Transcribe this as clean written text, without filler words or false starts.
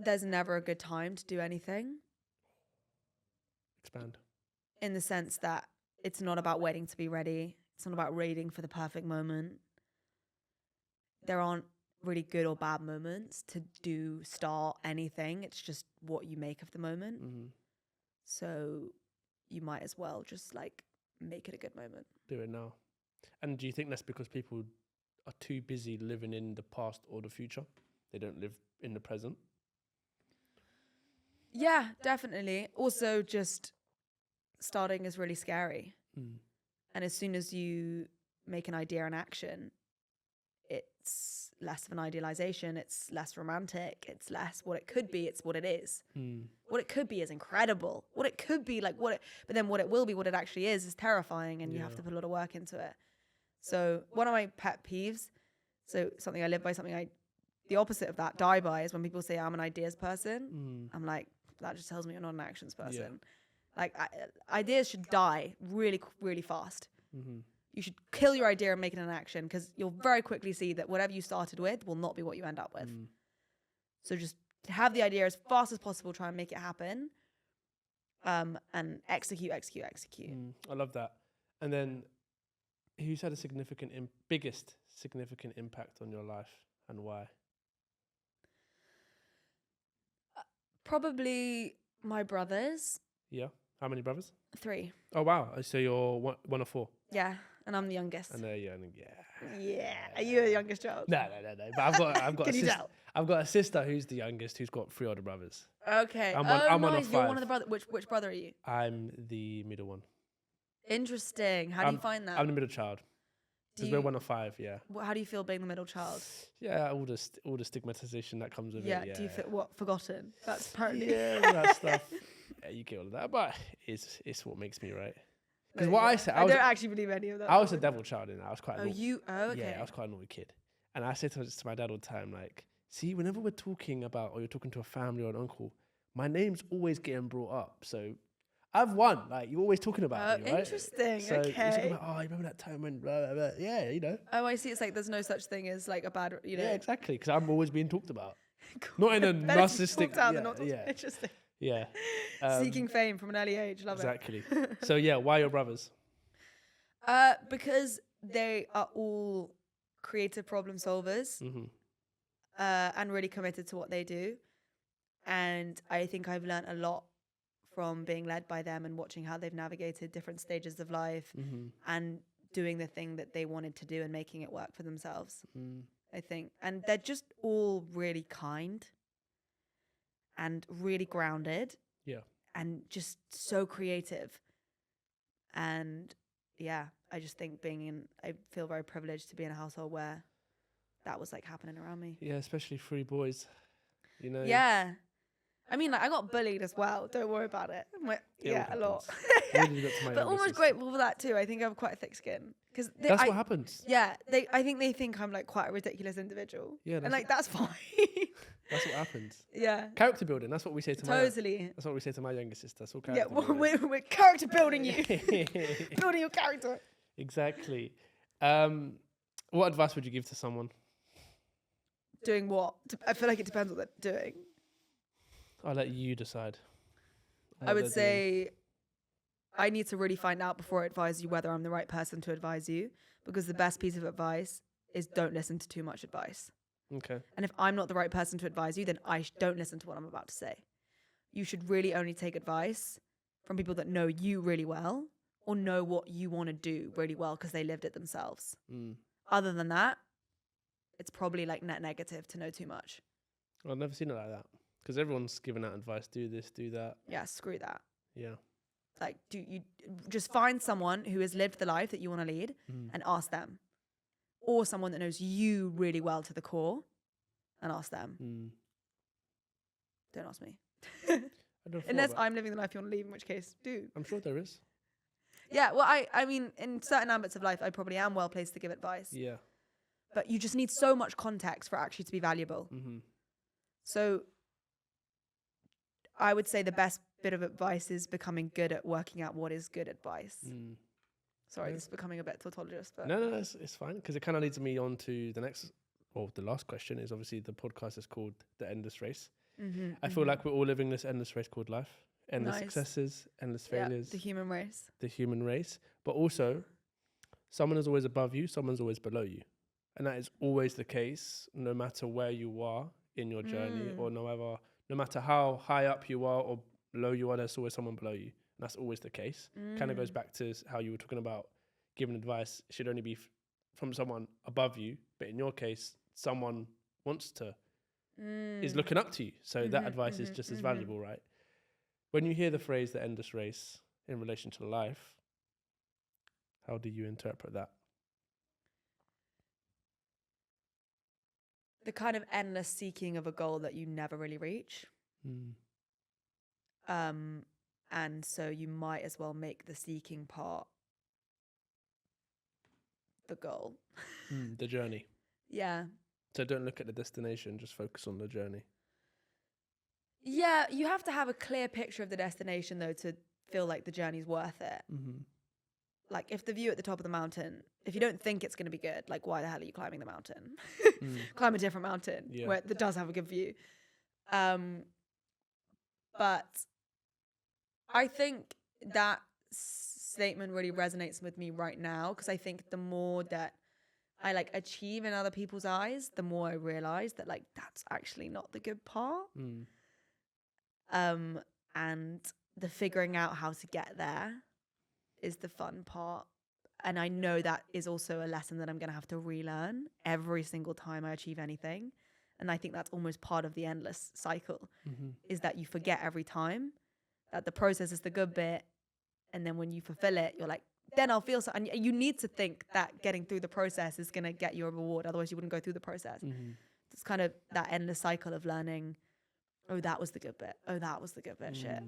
there's never a good time to do anything. Expand. In the sense that it's not about waiting to be ready. It's not about waiting for the perfect moment. There aren't really good or bad moments to start anything. It's just what you make of the moment. Mm-hmm. So you might as well just like make it a good moment. Do it now. And do you think that's because people are too busy living in the past or the future? They don't live in the present? Yeah, definitely. Also, just starting is really scary. Mm. And as soon as you make an idea an action, it's less of an idealization. It's less romantic. It's less what it could be. It's what it is. Mm. What it could be is incredible. What it could be, like but then what it will be, what it actually is terrifying, and you have to put a lot of work into it. So one of my pet peeves, so something I live by, the opposite of that, die by, is when people say I'm an ideas person. Mm. I'm like, that just tells me you're not an actions person. Like ideas should die really, really fast. Mm-hmm. You should kill your idea and make it an action, because you'll very quickly see that whatever you started with will not be what you end up with. Mm. So just have the idea as fast as possible, try and make it happen, and execute. I love that. And then, who's had a biggest significant impact on your life, and why? Probably my brothers. Yeah. How many brothers? 3. Oh wow! So you're one of 4. Yeah, and I'm the youngest. And Yeah. Are you the youngest child? No. But I've got Can a you sister. tell? I've got a sister who's the youngest, who's got 3 older brothers. Okay. I'm nice. one of 5. You're one of the brothers. Which brother are you? I'm the middle one. Interesting. How do you find that? I'm the middle child. Because we're one of 5. Yeah. How do you feel being the middle child? Yeah, all the stigmatization that comes with it. Yeah. Do you feel forgotten? That's apparently. Yeah, all that stuff. Yeah, you get all of that, but it's what makes me right. Because I said, I don't actually believe any of that. I was a devil child, and I was quite. Okay. Yeah, I was quite a naughty kid, and I said to my dad all the time, like, see, whenever we're talking about, or you're talking to a family or an uncle, my name's always getting brought up. So I've won. Like, you're always talking about me, right? Interesting. So okay. you're talking about, you remember that time when blah, blah, blah. Yeah, you know. Oh, I see. It's like there's no such thing as like a bad, you know. Yeah, exactly. Because I'm always being talked about. Not in a narcissistic. Yeah. Interesting. Yeah. Seeking fame from an early age. Love exactly. So yeah, why your brothers? Because they are all creative problem solvers, and really committed to what they do. And I think I've learned a lot from being led by them and watching how they've navigated different stages of life and doing the thing that they wanted to do and making it work for themselves. I think. And they're just all really kind and really grounded. Yeah. And just so creative. And yeah, I just think I feel very privileged to be in a household where that was like happening around me. Yeah, especially 3 boys, you know. Yeah. I mean, like, I got bullied as well. Don't worry about it. A lot. But almost grateful for that too. I think I have quite a thick skin. That's what happens. Yeah, I think they think I'm like quite a ridiculous individual. Yeah, and like that's fine. That's what happens. Yeah. Character building. That's what we say to that's what we say to my younger sister. That's all character. Yeah, we're character building you, building your character. Exactly. What advice would you give to someone? Doing what? I feel like it depends what they're doing. I'll let you decide. I would say I need to really find out before I advise you whether I'm the right person to advise you, because the best piece of advice is don't listen to too much advice. Okay. And if I'm not the right person to advise you, then I don't listen to what I'm about to say. You should really only take advice from people that know you really well or know what you want to do really well because they lived it themselves. Other than that, it's probably like net negative to know too much. I've never seen it like that, because everyone's giving out advice, do this, do that. Yeah, screw that. Yeah. Like, you just find someone who has lived the life that you want to lead and ask them. Or someone that knows you really well to the core and ask them. Don't ask me. Unless I'm living the life you want to lead, in which case, do. I'm sure there is. Yeah, well, I mean, in certain ambits of life, I probably am well placed to give advice. Yeah. But you just need so much context for it actually to be valuable. So I would say the best bit of advice is becoming good at working out what is good advice. Sorry, this is becoming a bit tautologist. But No, it's fine, because it kind of leads me on to the last question. Is obviously the podcast is called The Endless Race. I feel like we're all living this endless race called life. Endless Nice. successes, endless Yeah, failures, the human race. the human race. But also, someone is always above you, someone's always below you. And that is always the case, no matter where you are in your journey, or no matter how high up you are or low you are, there's always someone below you. And that's always the case. Kind of goes back to how you were talking about giving advice. It should only be from someone above you. But in your case, someone is looking up to you. So that advice is just as valuable, right? When you hear the phrase the endless race in relation to life, how do you interpret that? The kind of endless seeking of a goal that you never really reach. And so you might as well make the seeking part the goal. The journey. Yeah. So don't look at the destination, just focus on the journey. Yeah, you have to have a clear picture of the destination, though, to feel like the journey's worth it. Like, if the view at the top of the mountain, if you don't think it's going to be good, like, why the hell are you climbing the mountain? Climb a different mountain where that does have a good view. But I think that statement really resonates with me right now, because I think the more that I like achieve in other people's eyes, the more I realize that like that's actually not the good part. And the figuring out how to get there is the fun part. And I know that is also a lesson that I'm going to have to relearn every single time I achieve anything. And I think that's almost part of the endless cycle, is that you forget every time that the process is the good bit. And then when you fulfill it, you're like, then I'll feel so. And you need to think that getting through the process is going to get you a reward. Otherwise you wouldn't go through the process. It's kind of that endless cycle of learning, oh, that was the good bit. Oh, that was the good bit. Shit.